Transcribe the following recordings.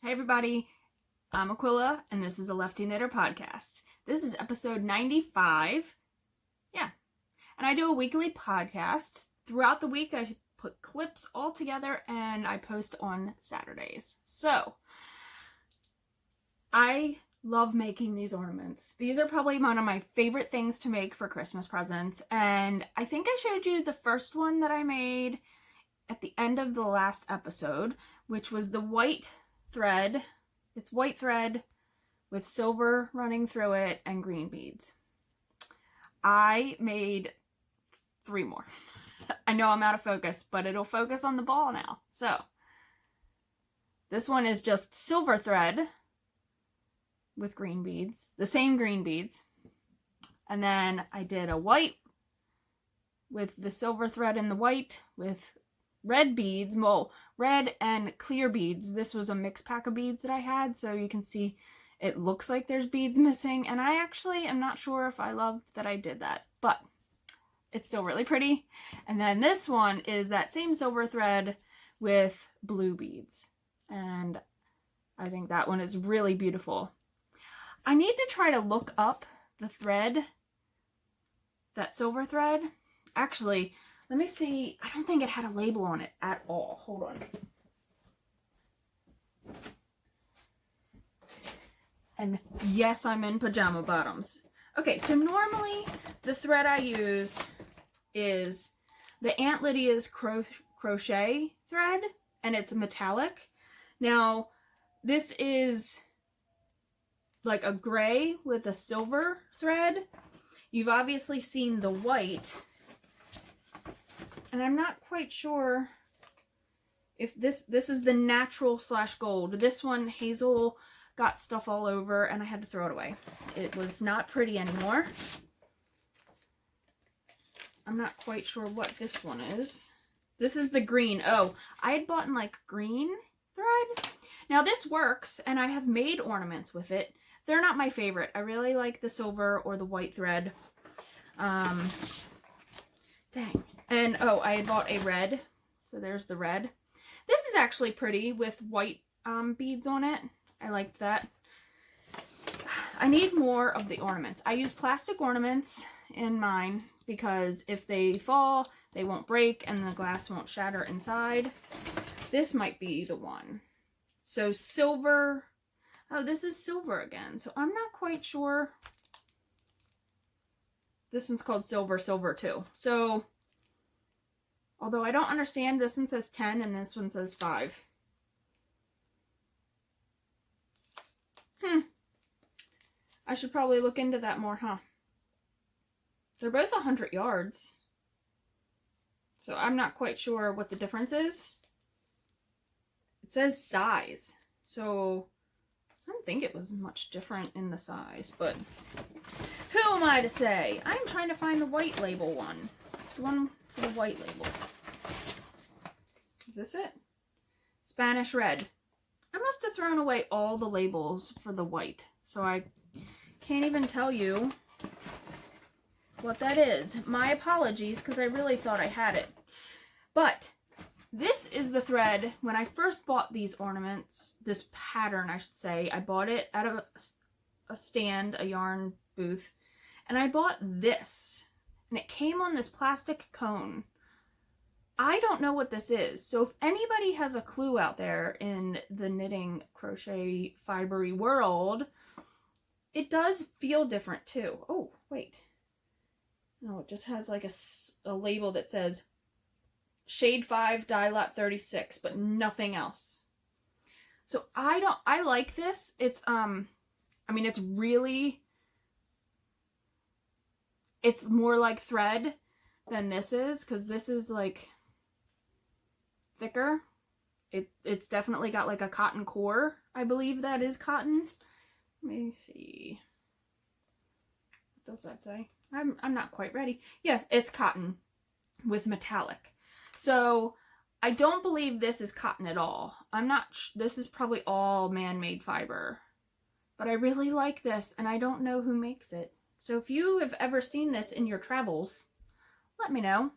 Hey everybody, I'm Aquila, and this is a Lefty Knitter podcast. This is episode 95. Yeah. And I do a weekly podcast. Throughout the week, I put clips all together, and I post on Saturdays. So, I love making these ornaments. These are probably one of my favorite things to make for Christmas presents, and I think I showed you the first one that I made at the end of the last episode, which was the white thread. It's white thread with silver running through it and green beads. I made 3 more. I know I'm out of focus, but it'll focus on the ball now. So this one is just silver thread with green beads, the same green beads. And then I did a white with the silver thread in the white with red beads, well, red and clear beads. This was a mixed pack of beads that I had, so you can see it looks like there's beads missing, and I actually am not sure if I loved that I did that, but it's still really pretty. And then this one is that same silver thread with blue beads, and I think that one is really beautiful. I need to try to look up the thread, that silver thread. Actually, let me see. I don't think it had a label on it at all. Hold on. And yes, I'm in pajama bottoms. Okay, so normally the thread I use is the Aunt Lydia's crochet thread, and it's metallic. Now, this is like a gray with a silver thread. You've obviously seen the white. And I'm not quite sure if this is the natural / gold. This one, Hazel got stuff all over and I had to throw it away. It was not pretty anymore. I'm not quite sure what this one is. This is the green. Oh, I had bought like green thread. Now this works, and I have made ornaments with it. They're not my favorite. I really like the silver or the white thread. Dang. And, oh, I had bought a red. So there's the red. This is actually pretty with white beads on it. I liked that. I need more of the ornaments. I use plastic ornaments in mine because if they fall, they won't break and the glass won't shatter inside. This might be the one. So silver. Oh, this is silver again. So I'm not quite sure. This one's called silver too. So although I don't understand, this one says 10 and this one says 5. I should probably look into that more, huh? They're both 100 yards. So I'm not quite sure what the difference is. It says size. So I don't think it was much different in the size, but who am I to say? I'm trying to find the white label one. The one for the white label. Is this it? Spanish red. I must have thrown away all the labels for the white, so I can't even tell you what that is. My apologies, because I really thought I had it. But this is the thread. When I first bought these ornaments, this pattern I should say, I bought it at a stand, a yarn booth, and I bought this. And it came on this plastic cone. I don't know what this is. So if anybody has a clue out there in the knitting, crochet, fibery world, it does feel different too. Oh, wait. No, it just has like a label that says Shade 5 Dye Lot 36, but nothing else. So I like this. It's, I mean, it's really, it's more like thread than this is, because this is like thicker. It's definitely got like a cotton core. I believe that is cotton. Let me see. What does that say? I'm not quite ready. Yeah, it's cotton with metallic. So I don't believe this is cotton at all. I'm not, this is probably all man-made fiber. But I really like this, and I don't know who makes it. So if you have ever seen this in your travels, let me know.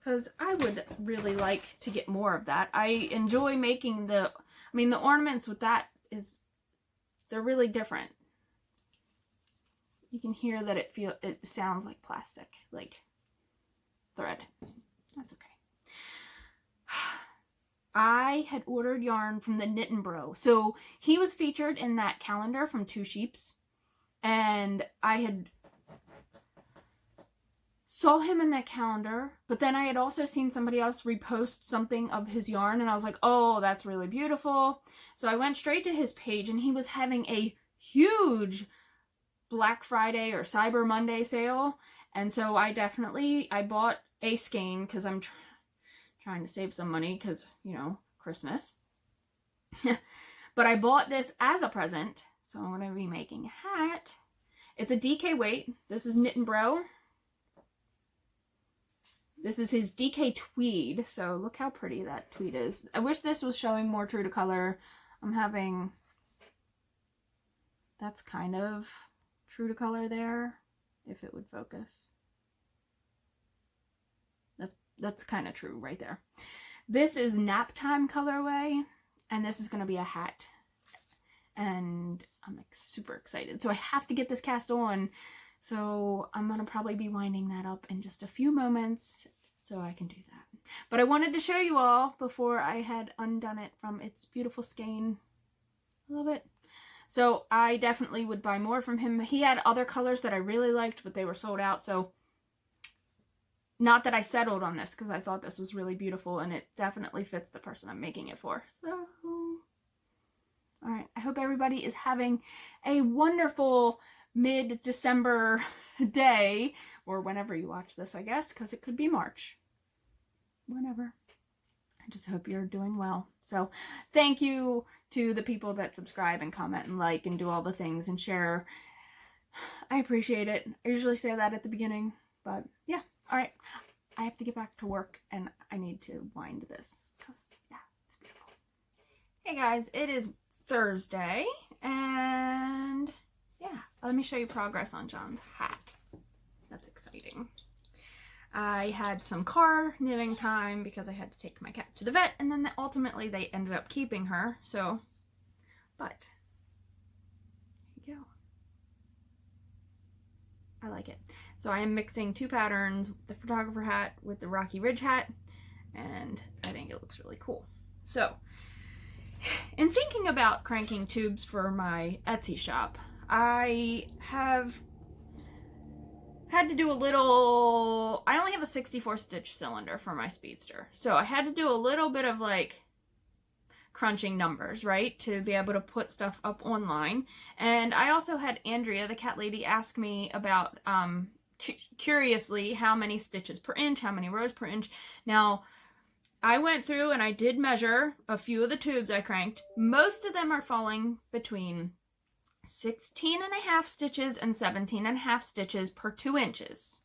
because I would really like to get more of that. I enjoy making the I mean, the ornaments with that they're really different. You can hear that it sounds like plastic, like thread. That's okay. I had ordered yarn from the KnittinBro. So he was featured in that calendar from Two Sheeps. And I had saw him in that calendar, but then I had also seen somebody else repost something of his yarn, and I was like, oh, that's really beautiful. So I went straight to his page, and he was having a huge Black Friday or Cyber Monday sale. And so I bought a skein because I'm trying to save some money because, you know, Christmas. But I bought this as a present, so I'm going to be making a hat. It's a DK weight. This is KnittinBro. This is his DK tweed, so look how pretty that tweed is. I wish this was showing more true to color. That's kind of true to color there, if it would focus. That's kind of true right there. This is nap time colorway, and this is going to be a hat. And I'm like super excited. So I have to get this cast on. So I'm going to probably be winding that up in just a few moments so I can do that. But I wanted to show you all before I had undone it from its beautiful skein. I love it. So I definitely would buy more from him. He had other colors that I really liked, but they were sold out. So not that I settled on this because I thought this was really beautiful and it definitely fits the person I'm making it for. So, all right. I hope everybody is having a wonderful mid-December day, or whenever you watch this, I guess, because it could be March. Whenever. I just hope you're doing well. So thank you to the people that subscribe and comment and like and do all the things and share. I appreciate it. I usually say that at the beginning, but yeah. All right. I have to get back to work and I need to wind this because, yeah, it's beautiful. Hey guys, it is Thursday and yeah, let me show you progress on John's hat. That's exciting. I had some car knitting time because I had to take my cat to the vet, and then ultimately they ended up keeping her, so, but, here you go. I like it. So I am mixing two patterns, the photographer hat with the Rocky Ridge hat, and I think it looks really cool. So, in thinking about cranking tubes for my Etsy shop, I have had to do a little, I only have a 64 stitch cylinder for my Speedster. So I had to do a little bit of like crunching numbers, right? To be able to put stuff up online. And I also had Andrea, the cat lady, ask me about, curiously, how many stitches per inch, how many rows per inch. Now, I went through and I did measure a few of the tubes I cranked. Most of them are falling between 16.5 stitches and 17.5 stitches per 2 inches.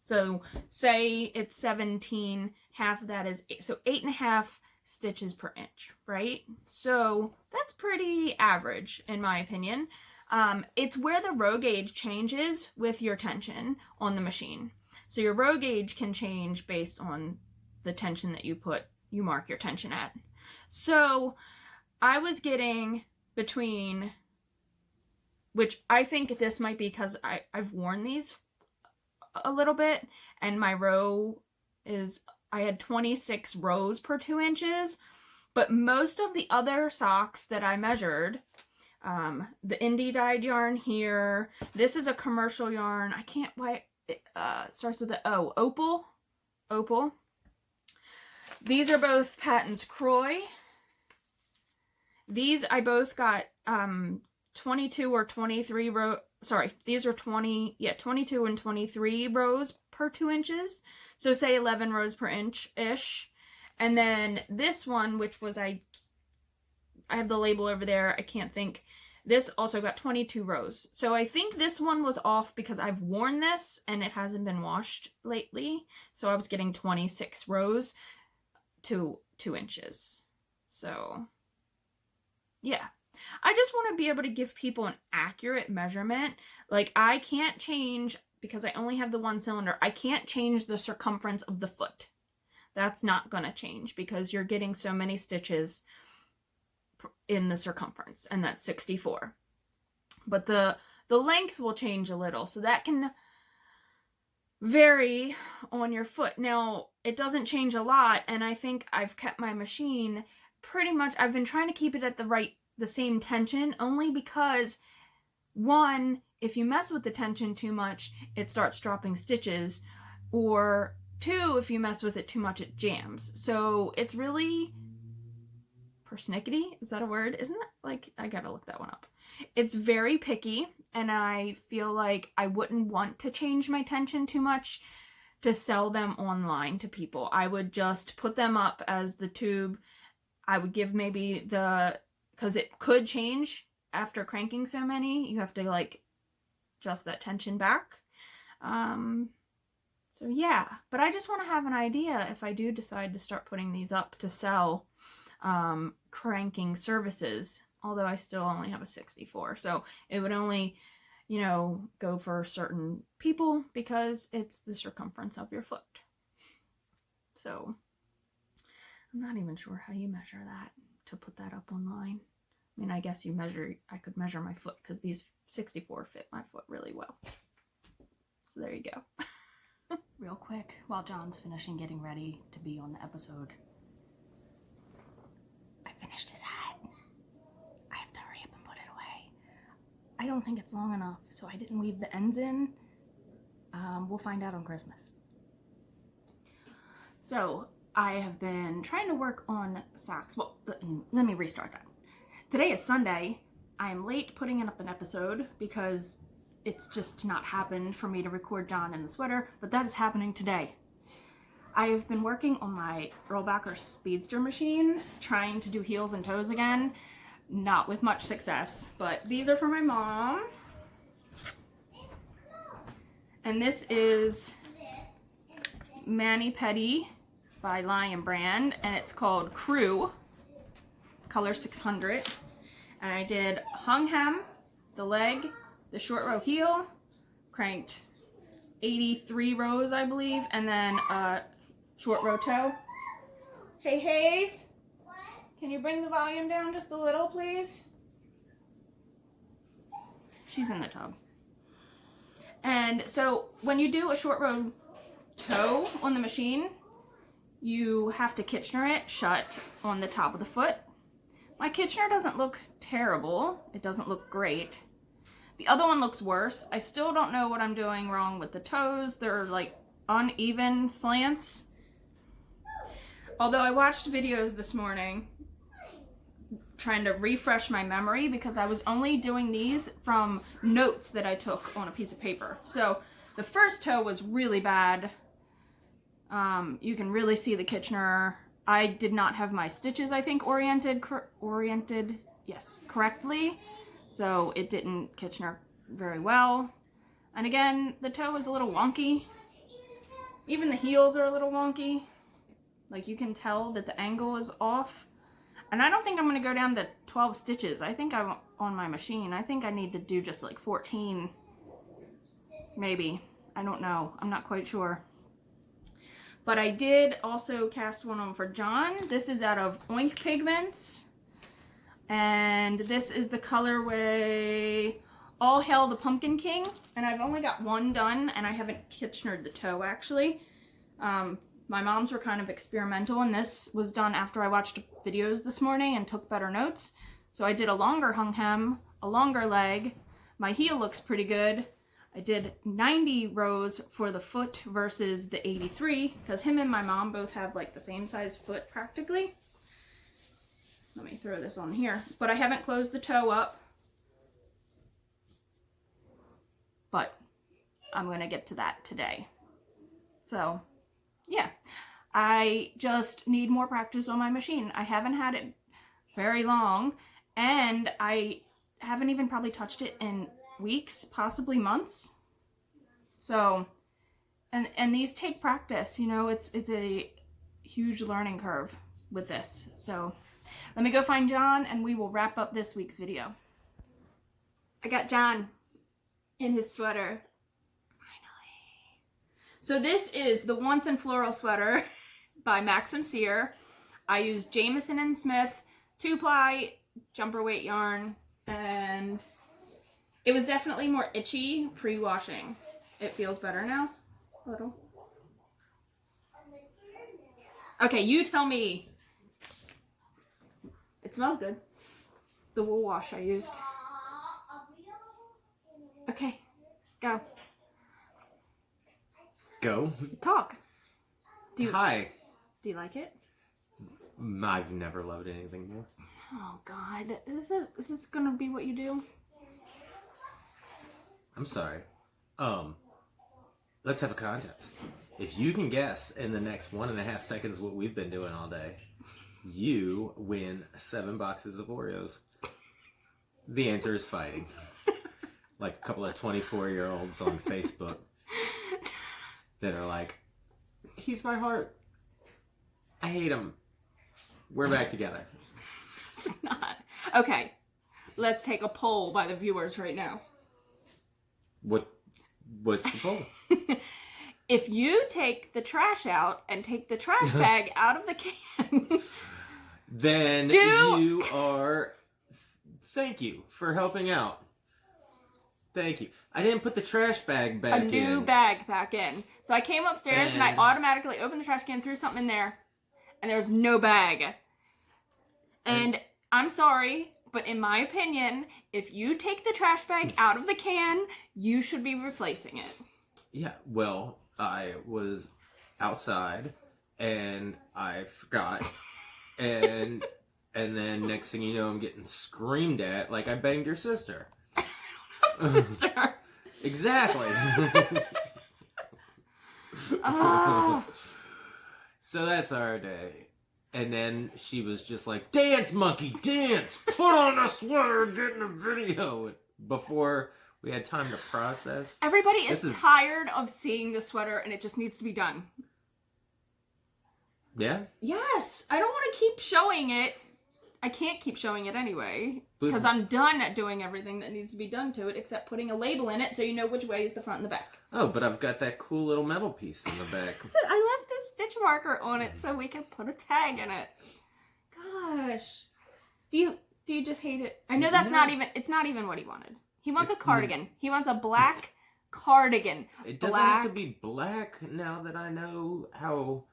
So say it's 17, half of that is 8, so 8.5 stitches per inch, right? So that's pretty average in my opinion. It's where the row gauge changes with your tension on the machine. So your row gauge can change based on the tension that you mark your tension at. So I was getting between, which I think this might be because I've worn these a little bit, and my row is, I had 26 rows per 2 inches, but most of the other socks that I measured, the indie dyed yarn here, this is a commercial yarn, I can't, why, it starts with the O, Opal. These are both Patton's Croy. These I both got 22 or 23 row, sorry, these are 22 and 23 rows per 2 inches. So say 11 rows per inch-ish. And then this one, which was, I have the label over there, I can't think. This also got 22 rows. So I think this one was off because I've worn this and it hasn't been washed lately. So I was getting 26 rows to 2 inches. So, yeah. I just want to be able to give people an accurate measurement. Like, I can't change, because I only have the one cylinder, I can't change the circumference of the foot. That's not going to change because you're getting so many stitches in the circumference, and that's 64. But the length will change a little, so that can vary on your foot. Now, it doesn't change a lot, and I think I've kept my machine pretty much, I've been trying to keep it at the same tension, only because, one, if you mess with the tension too much, it starts dropping stitches, or two, if you mess with it too much, it jams. So it's really persnickety, is that a word? Isn't that, like, I gotta look that one up. It's very picky, and I feel like I wouldn't want to change my tension too much to sell them online to people. I would just put them up as the tube. I would give maybe because it could change after cranking so many. You have to like adjust that tension back. So yeah, but I just want to have an idea if I do decide to start putting these up to sell cranking services, although I still only have a 64. So it would only, you know, go for certain people because it's the circumference of your foot. So I'm not even sure how you measure that to put that up online. I mean, I guess I could measure my foot because these 64 fit my foot really well. So there you go. Real quick, while John's finishing getting ready to be on the episode, I finished his hat. I have to hurry up and put it away. I don't think it's long enough, so I didn't weave the ends in. We'll find out on Christmas. So I have been trying to work on socks. Well, let me restart that. Today is Sunday. I am late putting up an episode because it's just not happened for me to record John in the sweater, but that is happening today. I have been working on my Erlbacher Speedster machine, trying to do heels and toes again, not with much success, but these are for my mom. And this is Mani Pedi by Lion Brand, and it's called Crew, color 600. And I did hung hem, the leg, the short row heel, cranked 83 rows, I believe, and then a short row toe. Hey, Hayes, what? Can you bring the volume down just a little, please? She's in the tub. And so when you do a short row toe on the machine, you have to Kitchener it shut on the top of the foot. My Kitchener doesn't look terrible. It doesn't look great. The other one looks worse. I still don't know what I'm doing wrong with the toes. They're like uneven slants. Although I watched videos this morning trying to refresh my memory because I was only doing these from notes that I took on a piece of paper. So the first toe was really bad. You can really see the Kitchener. I did not have my stitches, I think, oriented correctly. So it didn't Kitchener very well. And again, the toe is a little wonky. Even the heels are a little wonky. Like you can tell that the angle is off. And I don't think I'm going to go down to 12 stitches. I think I'm on my machine. I think I need to do just like 14. Maybe. I don't know. I'm not quite sure. But I did also cast one on for John. This is out of Oink Pigments. And this is the colorway All Hail the Pumpkin King. And I've only got one done, and I haven't Kitchenered the toe, actually. My mom's were kind of experimental, and this was done after I watched videos this morning and took better notes. So I did a longer hung hem, a longer leg. My heel looks pretty good. I did 90 rows for the foot versus the 83, because him and my mom both have like the same size foot practically. Let me throw this on here. But I haven't closed the toe up. But I'm going to get to that today. So, yeah. I just need more practice on my machine. I haven't had it very long. And I haven't even probably touched it in weeks, possibly months. So, and these take practice. You know, it's a huge learning curve with this. So, let me go find John and we will wrap up this week's video. I got John in his sweater. Finally. So this is the Once in Floral sweater by Maxim. I used Jamieson & Smith 2-ply jumper weight yarn, and it was definitely more itchy pre-washing. It feels better now, a little. Okay, you tell me. It smells good. The wool wash I used. Okay, go. Go. Talk. Hi. Do you like it? I've never loved anything more. Oh God, this is gonna be what you do? I'm sorry. Let's have a contest. If you can guess in the next 1.5 seconds what we've been doing all day, you win 7 boxes of Oreos. The answer is fighting. Like a couple of 24-year-olds on Facebook that are like, he's my heart. I hate him. We're back together. It's not. Okay, let's take a poll by the viewers right now. What's the poll? If you take the trash out and take the trash bag out of the can, then you are... Thank you for helping out. Thank you. I didn't put the trash bag back in. A new bag back in. So I came upstairs and I automatically opened the trash can, threw something in there, and there was no bag. And I'm sorry, but in my opinion, if you take the trash bag out of the can, you should be replacing it. Yeah, well, I was outside and I forgot. and then next thing you know, I'm getting screamed at like I banged your sister. Sister. Exactly. Oh. So that's our day. And then she was just like, dance, monkey, dance! Put on a sweater, get in a video! Before we had time to process. Everybody is tired of seeing the sweater and it just needs to be done. Yeah? Yes! I don't want to keep showing it. I can't keep showing it anyway. Because I'm done at doing everything that needs to be done to it except putting a label in it so you know which way is the front and the back. Oh, but I've got that cool little metal piece in the back. I left this stitch marker on it so we can put a tag in it. Gosh. Do you just hate it? I know that's not even what he wanted. He wants a cardigan. He wants a black cardigan. It doesn't have to be black now that I know how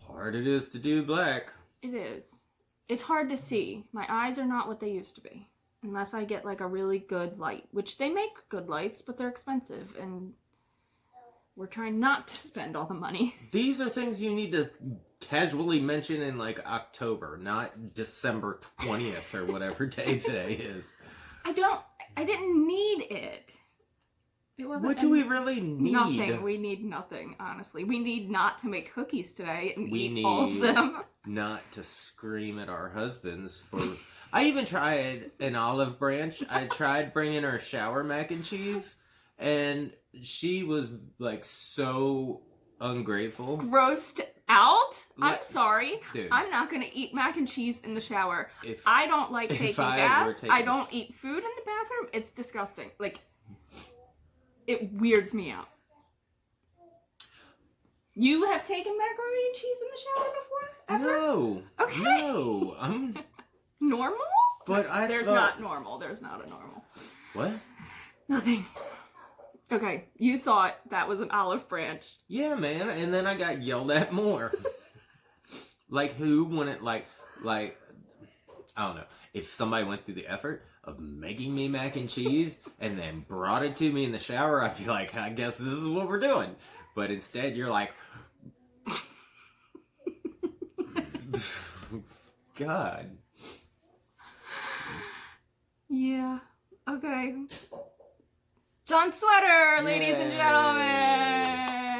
hard it is to do black. It is. It's hard to see. My eyes are not what they used to be. Unless I get like a really good light. Which they make good lights, but they're expensive. And we're trying not to spend all the money. These are things you need to casually mention in like October, not December 20th or whatever day today is. I didn't need it. It wasn't. What do we really need? Nothing. We need nothing, honestly. We need not to make cookies today and eat all of them. Not to scream at our husbands for... I even tried an olive branch. I tried bringing her shower mac and cheese, and she was like so ungrateful. Grossed out? I'm sorry. Dude. I'm not going to eat mac and cheese in the shower. I don't like taking baths. I don't eat food in the bathroom. It's disgusting. Like, it weirds me out. You have taken macaroni and cheese in the shower before? Ever? No. Okay. No. I'm... Normal? But There's not normal. There's not a normal. What? Nothing. Okay, you thought that was an olive branch. Yeah, man, and then I got yelled at more. Like who wouldn't like I don't know. If somebody went through the effort of making me mac and cheese and then brought it to me in the shower, I'd be like, I guess this is what we're doing. But instead you're like God. Yeah. Okay. John Sweater, ladies and gentlemen.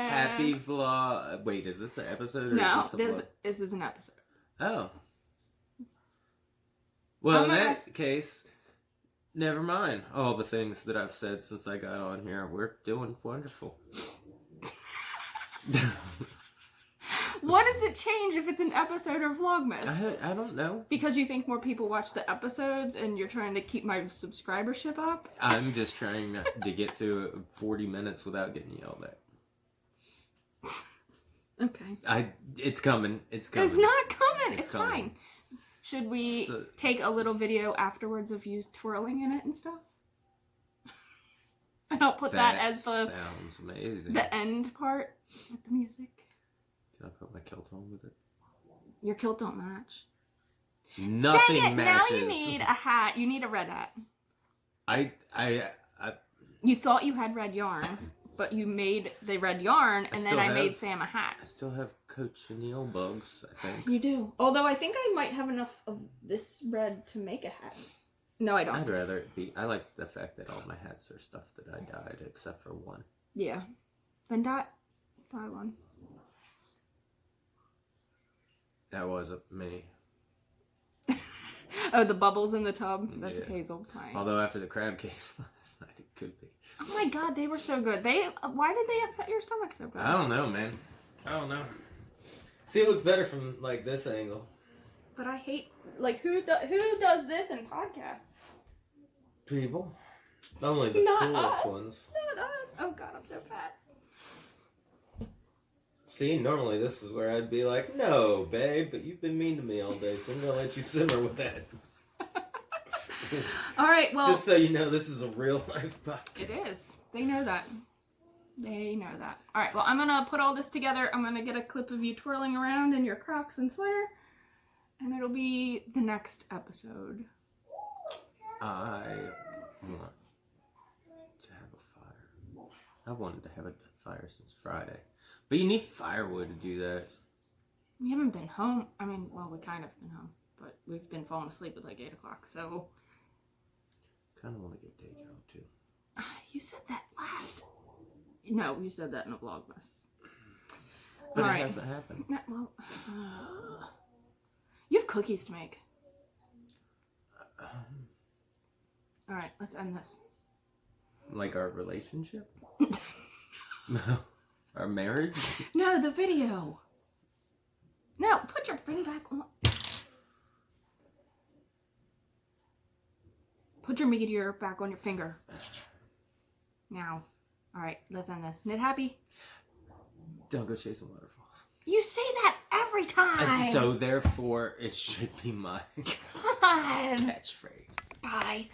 Happy vlog. Wait, is this the episode? Or No, is this this is an episode. Oh. Well, in that case, never mind all the things that I've said since I got on here. We're doing wonderful. What does it change if it's an episode or Vlogmas? I don't know. Because you think more people watch the episodes and you're trying to keep my subscribership up? I'm just trying to get through 40 minutes without getting yelled at. Okay. It's coming. It's coming. It's not coming. It's fine. Should we take a little video afterwards of you twirling in it and stuff? And I'll put that as the sounds amazing. The end part with the music. Can I put my kilt on with it? Your kilt don't match. Nothing Dang it, matches. Now you need a hat. You need a red hat. I You thought you had red yarn, but you made the red yarn, and then I made Sam a hat. I still have cochineal bugs, I think. You do. Although I think I might have enough of this red to make a hat. No, I don't. I'd rather it be... I like the fact that all my hats are stuff that I dyed, except for one. Yeah. Then dye one. That wasn't me. Oh, the bubbles in the tub? That's Hazel pie. Although after the crab cakes last night, it could be. Oh my god, they were so good. Why did they upset your stomach so bad? I don't know, man. I don't know. See, it looks better from, like, this angle. But I hate... Like, who does this in podcasts? People. Only the Not coolest us. ones. Not us. Oh god, I'm so fat. See, normally this is where I'd be like, no, babe, but you've been mean to me all day, so I'm going to let you simmer with that. All right, well... Just so you know, this is a real-life podcast. It is. They know that. They know that. All right, well, I'm going to put all this together. I'm going to get a clip of you twirling around in your Crocs and sweater, and it'll be the next episode. I want to have a fire. I wanted to have a fire since Friday. But you need firewood to do that. We haven't been home. I mean, well, we kind of been home, but we've been falling asleep at like 8 o'clock, so... Kind of want to get day job, too. You said that last... No, you said that in a Vlogmas. But all it right. hasn't happened. No, well... You have cookies to make. All right, let's end this. Like our relationship? Our marriage? No, the video. No, put your thing back on. Put your meteor back on your finger. Now. All right, let's end this. Knit happy? Don't go chasing waterfalls. You say that every time. So therefore, it should be my God. catchphrase. Bye.